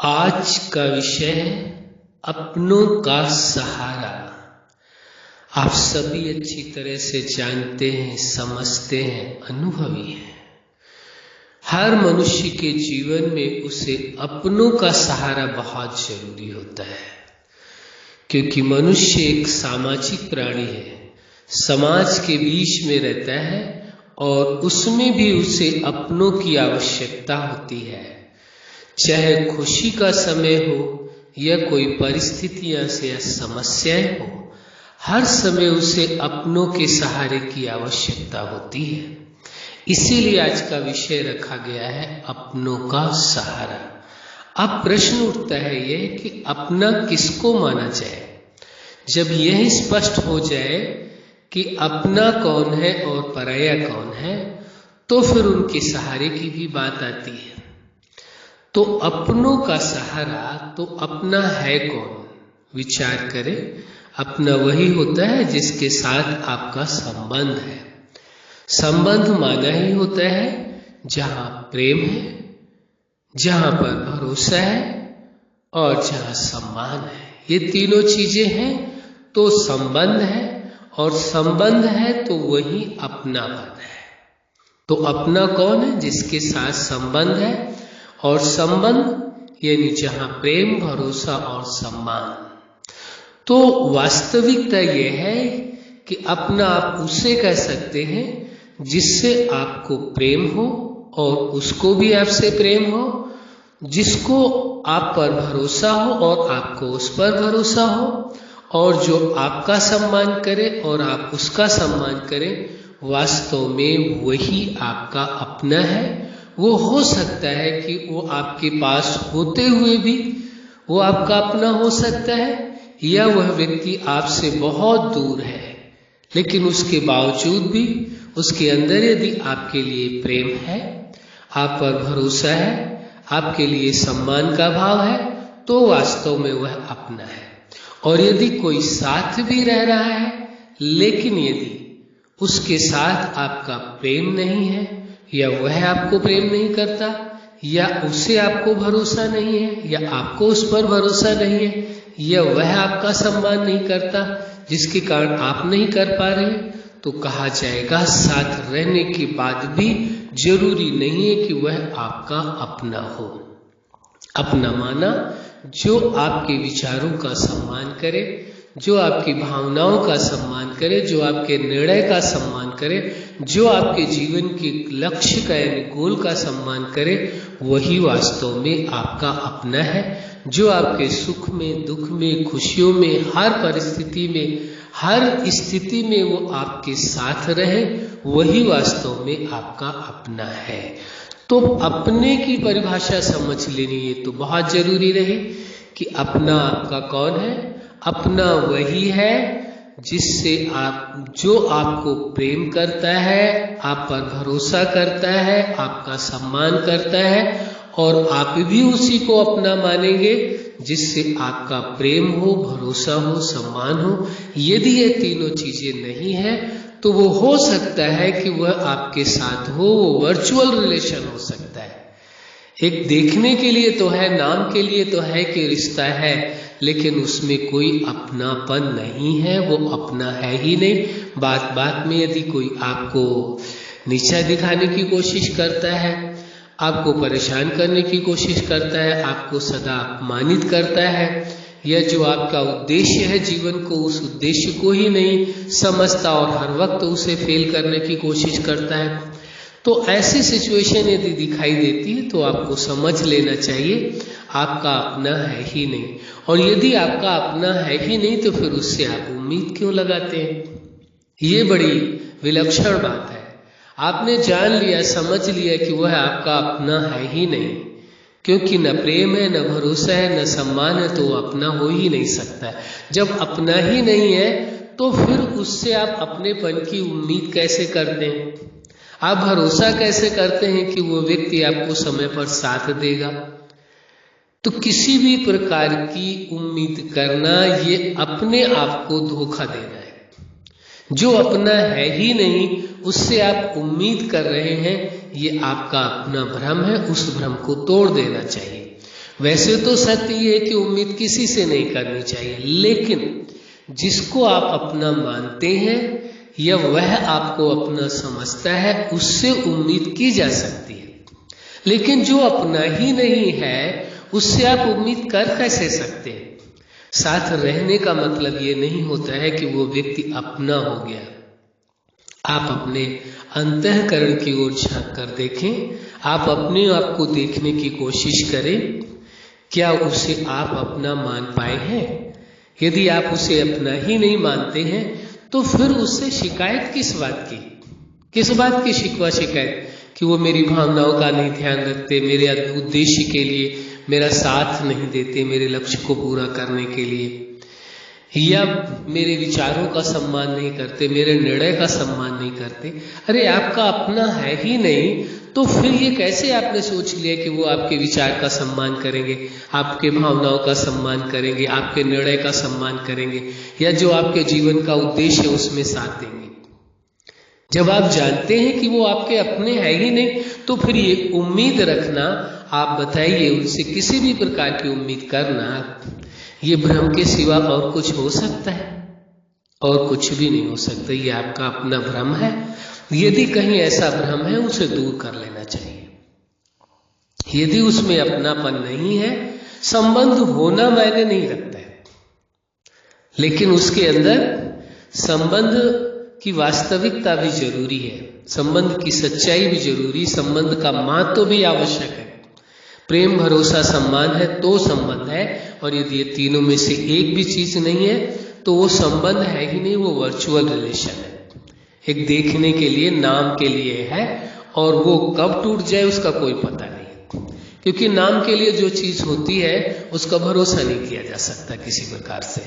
आज का विषय है अपनों का सहारा। आप सभी अच्छी तरह से जानते हैं, समझते हैं, अनुभवी हैं। हर मनुष्य के जीवन में उसे अपनों का सहारा बहुत जरूरी होता है, क्योंकि मनुष्य एक सामाजिक प्राणी है, समाज के बीच में रहता है और उसमें भी उसे अपनों की आवश्यकता होती है। चाहे खुशी का समय हो या कोई परिस्थितियां से या समस्याएं हो, हर समय उसे अपनों के सहारे की आवश्यकता होती है। इसीलिए आज का विषय रखा गया है अपनों का सहारा। अब प्रश्न उठता है यह कि अपना किसको माना जाए। जब यह स्पष्ट हो जाए कि अपना कौन है और पराया कौन है, तो फिर उनके सहारे की भी बात आती है। तो अपनों का सहारा तो अपना है कौन? विचार करें। अपना वही होता है जिसके साथ आपका संबंध है। संबंध माना ही होता है जहां प्रेम है, जहां पर भरोसा है और जहां सम्मान है। ये तीनों चीजें हैं तो संबंध है, और संबंध है तो वही अपनापन है। तो अपना कौन है? जिसके साथ संबंध है, और संबंध यानी जहां प्रेम, भरोसा और सम्मान। तो वास्तविकता यह है कि अपना आप उसे कह सकते हैं जिससे आपको प्रेम हो और उसको भी आपसे प्रेम हो, जिसको आप पर भरोसा हो और आपको उस पर भरोसा हो, और जो आपका सम्मान करे और आप उसका सम्मान करें। वास्तव में वही आपका अपना है। वो हो सकता है कि वो आपके पास होते हुए भी वो आपका अपना हो सकता है, या वह व्यक्ति आपसे बहुत दूर है, लेकिन उसके बावजूद भी उसके अंदर यदि आपके लिए प्रेम है, आप पर भरोसा है, आपके लिए सम्मान का भाव है, तो वास्तव में वह अपना है। और यदि कोई साथ भी रह रहा है, लेकिन यदि उसके साथ आपका प्रेम नहीं है, या वह आपको प्रेम नहीं करता, या उसे आपको भरोसा नहीं है, या आपको उस पर भरोसा नहीं है, या वह आपका सम्मान नहीं करता, जिसके कारण आप नहीं कर पा रहे, तो कहा जाएगा साथ रहने के बाद भी जरूरी नहीं है कि वह आपका अपना हो। अपना माना जो आपके विचारों का सम्मान करे, जो आपकी भावनाओं का सम्मान करे, जो आपके निर्णय का सम्मान करे, जो आपके जीवन के लक्ष्य का यानी गोल का सम्मान करे, वही वास्तव में आपका अपना है। जो आपके सुख में, दुख में, खुशियों में, हर परिस्थिति में, हर स्थिति में वो आपके साथ रहे, वही वास्तव में आपका अपना है। तो अपने की परिभाषा समझ लेनी ये तो बहुत जरूरी रही कि अपना आपका कौन है। अपना वही है जिससे जो आपको प्रेम करता है, आप पर भरोसा करता है, आपका सम्मान करता है, और आप भी उसी को अपना मानेंगे जिससे आपका प्रेम हो, भरोसा हो, सम्मान हो। यदि ये तीनों चीजें नहीं है तो वो हो सकता है कि वह आपके साथ हो, वो वर्चुअल रिलेशन हो सकता है। एक देखने के लिए तो है, नाम के लिए तो है कि रिश्ता है, लेकिन उसमें कोई अपनापन नहीं है, वो अपना है ही नहीं। बात बात में यदि कोई आपको नीचा दिखाने की कोशिश करता है, आपको परेशान करने की कोशिश करता है, आपको सदा अपमानित करता है, या जो आपका उद्देश्य है जीवन को, उस उद्देश्य को ही नहीं समझता और हर वक्त उसे फेल करने की कोशिश करता है, तो ऐसी सिचुएशन यदि दिखाई देती है तो आपको समझ लेना चाहिए आपका अपना है ही नहीं। और यदि आपका अपना है ही नहीं तो फिर उससे आप उम्मीद क्यों लगाते हैं? ये बड़ी विलक्षण बात है। आपने जान लिया, समझ लिया कि वह आपका अपना है ही नहीं, क्योंकि न प्रेम है, न भरोसा है, न सम्मान है, तो वो अपना हो ही नहीं सकता। जब अपना ही नहीं है तो फिर उससे आप अपनेपन की उम्मीद कैसे करते हैं? आप भरोसा कैसे करते हैं कि वो व्यक्ति आपको समय पर साथ देगा? तो किसी भी प्रकार की उम्मीद करना ये अपने आप को धोखा देना है। जो अपना है ही नहीं उससे आप उम्मीद कर रहे हैं, ये आपका अपना भ्रम है। उस भ्रम को तोड़ देना चाहिए। वैसे तो सत्य ये है कि उम्मीद किसी से नहीं करनी चाहिए, लेकिन जिसको आप अपना मानते हैं या वह आपको अपना समझता है उससे उम्मीद की जा सकती है। लेकिन जो अपना ही नहीं है उससे आप उम्मीद कर कैसे सकते हैं? साथ रहने का मतलब ये नहीं होता है कि वो व्यक्ति अपना हो गया। आप अपने अंतःकरण की ओर झांक कर देखें, आप अपने आप को देखने की कोशिश करें, क्या उसे आप अपना मान पाए हैं? यदि आप उसे अपना ही नहीं मानते हैं तो फिर उससे शिकायत किस बात की? किस बात की शिकवा शिकायत कि वो मेरी भावनाओं का नहीं ध्यान रखते, मेरे उद्देश्य के लिए मेरा साथ नहीं देते, मेरे लक्ष्य को पूरा करने के लिए, या मेरे विचारों का सम्मान नहीं करते, मेरे निर्णय का सम्मान नहीं करते। अरे आपका अपना है ही नहीं तो फिर ये कैसे आपने सोच लिया कि वो आपके विचार का सम्मान करेंगे, आपके भावनाओं का सम्मान करेंगे, आपके निर्णय का सम्मान करेंगे, या जो आपके जीवन का उद्देश्य है उसमें साथ देंगे? जब आप जानते हैं कि वो आपके अपने है ही नहीं तो फिर ये उम्मीद रखना, आप बताइए, उनसे किसी भी प्रकार की उम्मीद करना, ये भ्रम के सिवा और कुछ हो सकता है? और कुछ भी नहीं हो सकता। ये आपका अपना भ्रम है। यदि कहीं ऐसा भ्रम है उसे दूर कर लेना चाहिए। यदि उसमें अपनापन नहीं है, संबंध होना मायने नहीं रखता है, लेकिन उसके अंदर संबंध की वास्तविकता भी जरूरी है, संबंध की सच्चाई भी जरूरी, संबंध का महत्व भी आवश्यक है। प्रेम, भरोसा, सम्मान है तो संबंध है, और यदि ये तीनों में से एक भी चीज नहीं है तो वो संबंध है ही नहीं, वो वर्चुअल रिलेशन है, एक देखने के लिए, नाम के लिए है, और वो कब टूट जाए उसका कोई पता नहीं, क्योंकि नाम के लिए जो चीज होती है उसका भरोसा नहीं किया जा सकता किसी प्रकार से।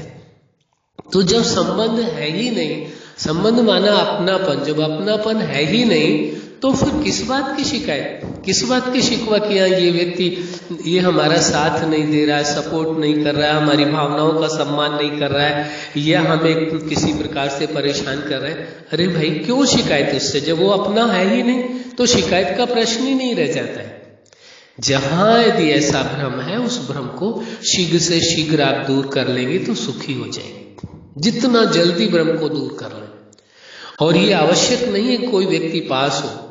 तो जब संबंध है ही नहीं, संबंध माना अपनापन, जब अपनापन है ही नहीं तो फिर किस बात की शिकायत, किस बात की शिकवा किया? ये व्यक्ति ये हमारा साथ नहीं दे रहा है, सपोर्ट नहीं कर रहा है, हमारी भावनाओं का सम्मान नहीं कर रहा है, या हमें किसी प्रकार से परेशान कर रहा है। अरे भाई, क्यों शिकायत उससे? जब वो अपना है ही नहीं तो शिकायत का प्रश्न ही नहीं रह जाता है। जहां यदि ऐसा भ्रम है, उस भ्रम को शीघ्र से शीघ्र आप दूर कर लेंगे तो सुखी हो जाएंगे। जितना जल्दी भ्रम को दूर कर लें, और ये आवश्यक नहीं है कोई व्यक्ति पास हो,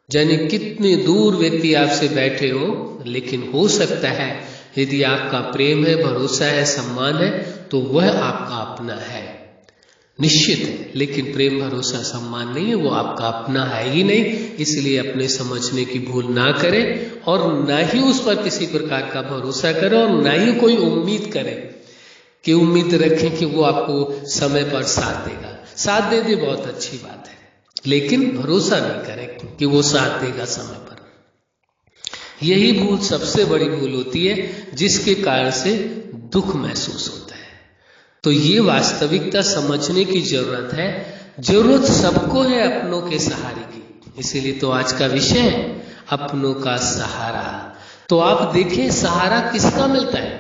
जाने कितने दूर व्यक्ति आपसे बैठे हो, लेकिन हो सकता है यदि आपका प्रेम है, भरोसा है, सम्मान है तो वह आपका अपना है, निश्चित है। लेकिन प्रेम, भरोसा, सम्मान नहीं है, वो आपका अपना है ही नहीं। इसलिए अपने समझने की भूल ना करें, और ना ही उस पर किसी प्रकार का भरोसा करें, और ना ही कोई उम्मीद करें कि उम्मीद रखें कि वो आपको समय पर साथ देगा। साथ दे दे बहुत अच्छी बात है, लेकिन भरोसा नहीं करें कि वो साथ देगा समय पर। यही भूल सबसे बड़ी भूल होती है, जिसके कारण से दुख महसूस होता है। तो ये वास्तविकता समझने की जरूरत है। जरूरत सबको है अपनों के सहारे की, इसीलिए तो आज का विषय है अपनों का सहारा। तो आप देखें, सहारा किसका मिलता है?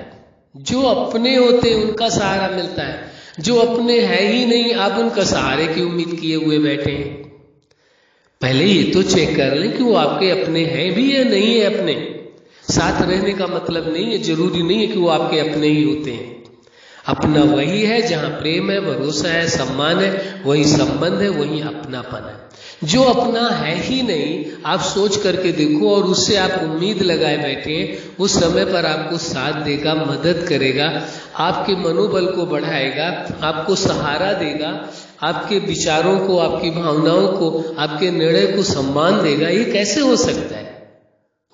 जो अपने होते हैं उनका सहारा मिलता है। जो अपने है ही नहीं, आप उनका सहारे की उम्मीद किए हुए बैठे हैं। पहले ये तो चेक कर लें कि वो आपके अपने हैं भी या नहीं है अपने। साथ रहने का मतलब नहीं है, जरूरी नहीं है कि वो आपके अपने ही होते हैं। अपना वही है जहां प्रेम है, भरोसा है, सम्मान है, वही संबंध है, वही अपनापन है। जो अपना है ही नहीं, आप सोच करके देखो, और उससे आप उम्मीद लगाए बैठे हैं, उस समय पर आपको साथ देगा, मदद करेगा, आपके मनोबल को बढ़ाएगा, आपको सहारा देगा, आपके विचारों को, आपकी भावनाओं को, आपके निर्णय को सम्मान देगा। ये कैसे हो सकता है?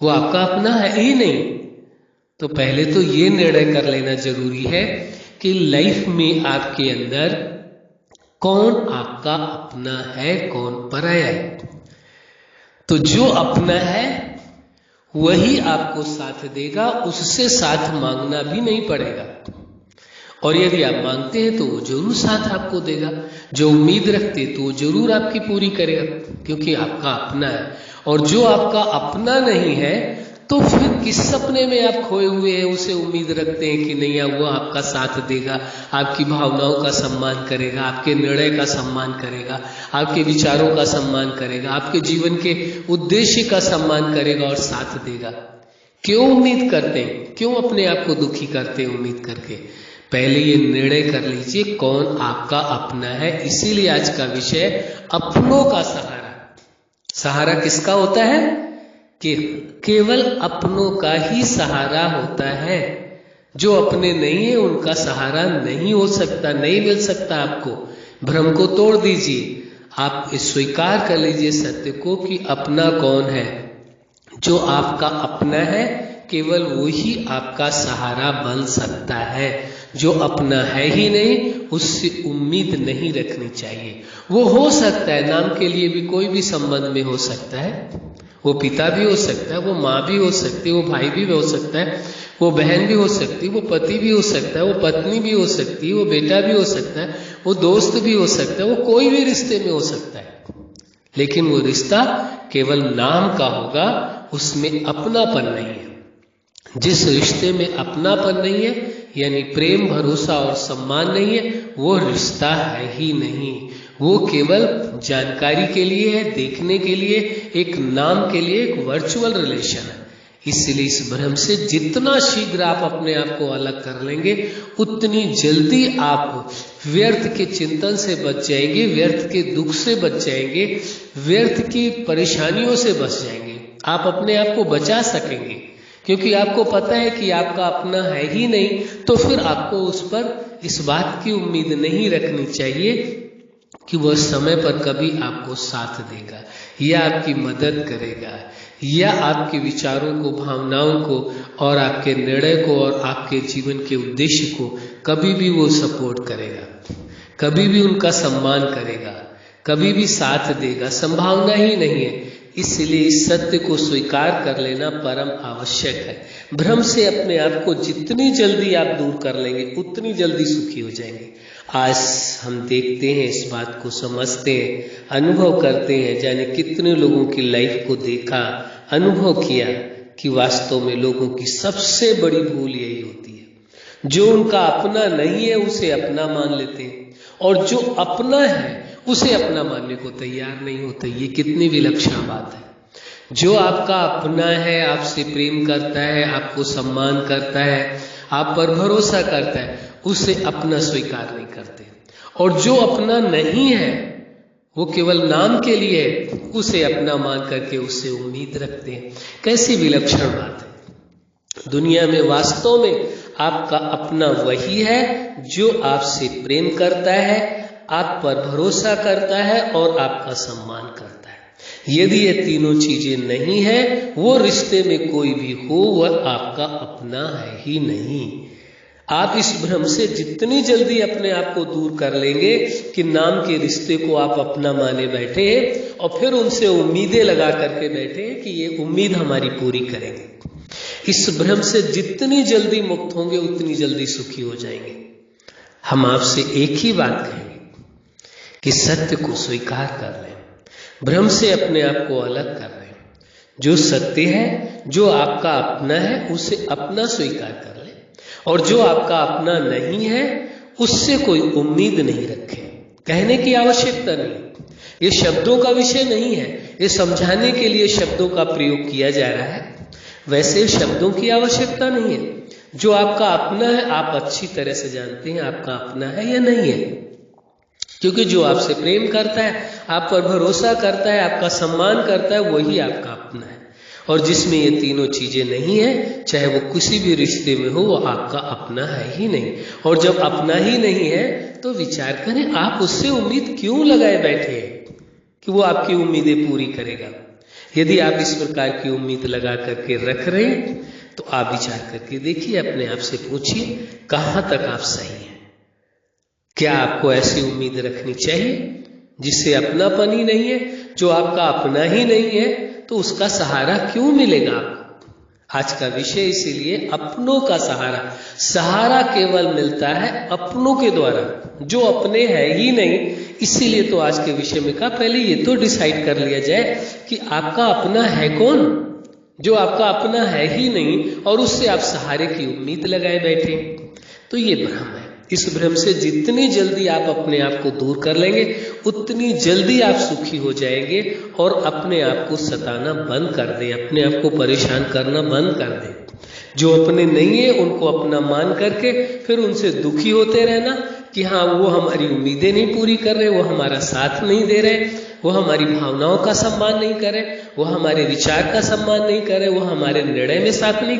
वो आपका अपना है ही नहीं। तो पहले तो ये निर्णय कर लेना जरूरी है कि लाइफ में आपके अंदर कौन आपका अपना है, कौन पराया है। तो जो अपना है वही आपको साथ देगा, उससे साथ मांगना भी नहीं पड़ेगा, और यदि आप मांगते हैं तो वो जरूर साथ आपको देगा। जो उम्मीद रखते तो वो जरूर आपकी पूरी करेगा, क्योंकि आपका अपना है। और जो आपका अपना नहीं है तो फिर किस सपने में आप खोए हुए हैं, उसे उम्मीद रखते हैं कि नहीं वो आपका साथ देगा, आपकी भावनाओं का सम्मान करेगा, आपके निर्णय का सम्मान करेगा, आपके विचारों का सम्मान करेगा, आपके जीवन के उद्देश्य का सम्मान करेगा और साथ देगा। क्यों उम्मीद करते हैं, क्यों अपने आप को दुखी करते हैं उम्मीद करके? पहले ये निर्णय कर लीजिए कौन आपका अपना है। इसीलिए आज का विषय अपनों का सहारा। सहारा किसका होता है? कि केवल अपनों का ही सहारा होता है। जो अपने नहीं है उनका सहारा नहीं हो सकता, नहीं मिल सकता आपको। भ्रम को तोड़ दीजिए, आप स्वीकार कर लीजिए सत्य को कि अपना कौन है। जो आपका अपना है केवल वही आपका सहारा बन सकता है। जो अपना है ही नहीं उससे उम्मीद नहीं रखनी चाहिए। वो हो सकता है, नाम के लिए भी कोई भी संबंध में हो सकता है। वो पिता भी हो सकता है, वो माँ भी हो सकती है, वो भाई भी हो सकता है, वो बहन भी हो सकती है, वो पति भी हो सकता है, वो पत्नी भी हो सकती है, वो बेटा भी हो सकता है, वो दोस्त भी हो सकता है, वो कोई भी रिश्ते में हो सकता है। लेकिन वो रिश्ता केवल नाम का होगा, उसमें अपनापन नहीं है। जिस रिश्ते में अपनापन नहीं है यानी प्रेम, भरोसा और सम्मान नहीं है, वो रिश्ता है ही नहीं। वो केवल जानकारी के लिए है, देखने के लिए, एक नाम के लिए, एक वर्चुअल रिलेशन है। इसलिए इस भ्रम से जितना शीघ्र आप अपने आप को अलग कर लेंगे उतनी जल्दी आप व्यर्थ के चिंतन से बच जाएंगे, व्यर्थ के दुख से बच जाएंगे, व्यर्थ की परेशानियों से बच जाएंगे। आप अपने आप को बचा सकेंगे क्योंकि आपको पता है कि आपका अपना है ही नहीं। तो फिर आपको उस पर इस बात की उम्मीद नहीं रखनी चाहिए कि वह समय पर कभी आपको साथ देगा या आपकी मदद करेगा या आपके विचारों को, भावनाओं को और आपके निर्णय को और आपके जीवन के उद्देश्य को कभी भी वो सपोर्ट करेगा, कभी भी उनका सम्मान करेगा, कभी भी साथ देगा। संभावना ही नहीं है। इसलिए इस सत्य को स्वीकार कर लेना परम आवश्यक है। भ्रम से अपने आप को जितनी जल्दी आप दूर कर लेंगे उतनी जल्दी सुखी हो जाएंगे। आज हम देखते हैं, इस बात को समझते हैं, अनुभव करते हैं। जाने कितने लोगों की लाइफ को देखा, अनुभव किया कि वास्तव में लोगों की सबसे बड़ी भूल यही होती है। जो उनका अपना नहीं है उसे अपना मान लेते हैं और जो अपना है उसे अपना मानने को तैयार नहीं होते। ये कितनी विलक्षण बात है। जो आपका अपना है, आपसे प्रेम करता है, आपको सम्मान करता है, आप पर भरोसा करता है, उसे अपना स्वीकार नहीं करते। और जो अपना नहीं है वो केवल नाम के लिए उसे अपना मान करके उससे उम्मीद रखते हैं। कैसी विलक्षण बात है। दुनिया में वास्तव में आपका अपना वही है जो आपसे प्रेम करता है, आप पर भरोसा करता है और आपका सम्मान करता है। यदि ये तीनों चीजें नहीं है, वो रिश्ते में कोई भी हो वह आपका अपना है ही नहीं। आप इस भ्रम से जितनी जल्दी अपने आप को दूर कर लेंगे कि नाम के रिश्ते को आप अपना माने बैठे हैं और फिर उनसे उम्मीदें लगा करके बैठे हैं कि ये उम्मीद हमारी पूरी करेंगे। इस भ्रम से जितनी जल्दी मुक्त होंगे उतनी जल्दी सुखी हो जाएंगे। हम आपसे एक ही बात कहेंगे कि सत्य को स्वीकार कर लें, भ्रम से अपने आप को अलग कर लें। जो सत्य है, जो आपका अपना है, उसे अपना स्वीकार कर लें और जो आपका अपना नहीं है उससे कोई उम्मीद नहीं रखें। कहने की आवश्यकता नहीं। ये शब्दों का विषय नहीं है, ये समझाने के लिए शब्दों का प्रयोग किया जा रहा है। वैसे शब्दों की आवश्यकता नहीं है। जो आपका अपना है आप अच्छी तरह से जानते हैं आपका अपना है या नहीं है, क्योंकि जो आपसे प्रेम करता है, आप पर भरोसा करता है, आपका सम्मान करता है, वही आपका अपना है। और जिसमें ये तीनों चीजें नहीं है, चाहे वो किसी भी रिश्ते में हो, वो आपका अपना है ही नहीं। और जब अपना ही नहीं है तो विचार करें, आप उससे उम्मीद क्यों लगाए बैठे हैं कि वो आपकी उम्मीदें पूरी करेगा। यदि आप इस प्रकार की उम्मीद लगा करके रख रहे हैं तो आप विचार करके देखिए, अपने आप से पूछिए कहाँ तक आप सही हैं। क्या आपको ऐसी उम्मीद रखनी चाहिए जिससे अपनापन ही नहीं है, जो आपका अपना ही नहीं है, तो उसका सहारा क्यों मिलेगा आपको? आज का विषय इसीलिए अपनों का सहारा। सहारा केवल मिलता है अपनों के द्वारा, जो अपने है ही नहीं। इसीलिए तो आज के विषय में कहा पहले ये तो डिसाइड कर लिया जाए कि आपका अपना है कौन। जो आपका अपना है ही नहीं और उससे आप सहारे की उम्मीद लगाए बैठे, तो ये भ्रम है। इस भ्रम से जितनी जल्दी आप अपने आप को दूर कर लेंगे उतनी जल्दी आप सुखी हो जाएंगे और अपने आप को सताना बंद कर दें, अपने आप को परेशान करना बंद कर दें। जो अपने नहीं है उनको अपना मान करके फिर उनसे दुखी होते रहना कि हाँ वो हमारी उम्मीदें नहीं पूरी कर रहे, वो हमारा साथ नहीं दे रहे, वो हमारी भावनाओं का सम्मान नहीं करे, वो हमारे विचार का सम्मान नहीं करे, वो हमारे निर्णय में साथ नहीं।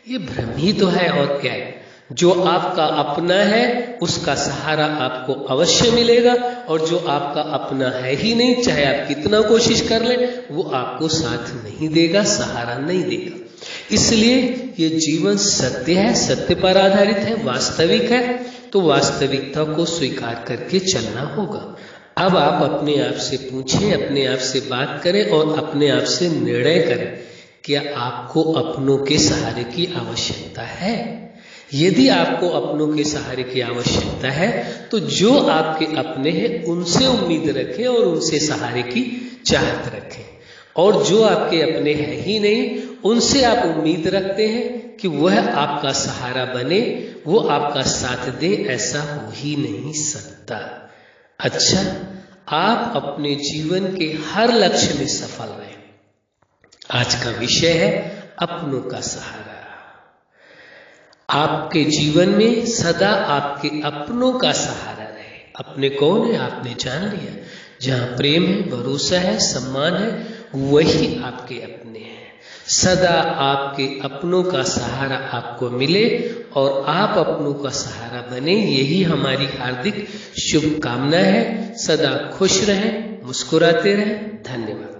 ये भ्रम ही तो है और क्या है। जो आपका अपना है उसका सहारा आपको अवश्य मिलेगा और जो आपका अपना है ही नहीं, चाहे आप कितना कोशिश कर लें, वो आपको साथ नहीं देगा, सहारा नहीं देगा। इसलिए ये जीवन सत्य है, सत्य पर आधारित है, वास्तविक है, तो वास्तविकता को स्वीकार करके चलना होगा। अब आप अपने आप से पूछें, अपने आप से बात करें और अपने आप से निर्णय करें, क्या आपको अपनों के सहारे की आवश्यकता है? यदि आपको अपनों के सहारे की आवश्यकता है तो जो आपके अपने हैं उनसे उम्मीद रखें और उनसे सहारे की चाहत रखें, और जो आपके अपने हैं ही नहीं उनसे आप उम्मीद रखते हैं कि वह आपका सहारा बने, वो आपका साथ दे, ऐसा हो ही नहीं सकता। अच्छा, आप अपने जीवन के हर लक्ष्य में सफल रहें। आज का विषय है अपनों का सहारा। आपके जीवन में सदा आपके अपनों का सहारा रहे। अपने कौन है आपने जान लिया। जहां प्रेम है, भरोसा है, सम्मान है, वही आपके अपने हैं। सदा आपके अपनों का सहारा आपको मिले और आप अपनों का सहारा बने, यही हमारी हार्दिक शुभकामना है। सदा खुश रहें, मुस्कुराते रहें। धन्यवाद।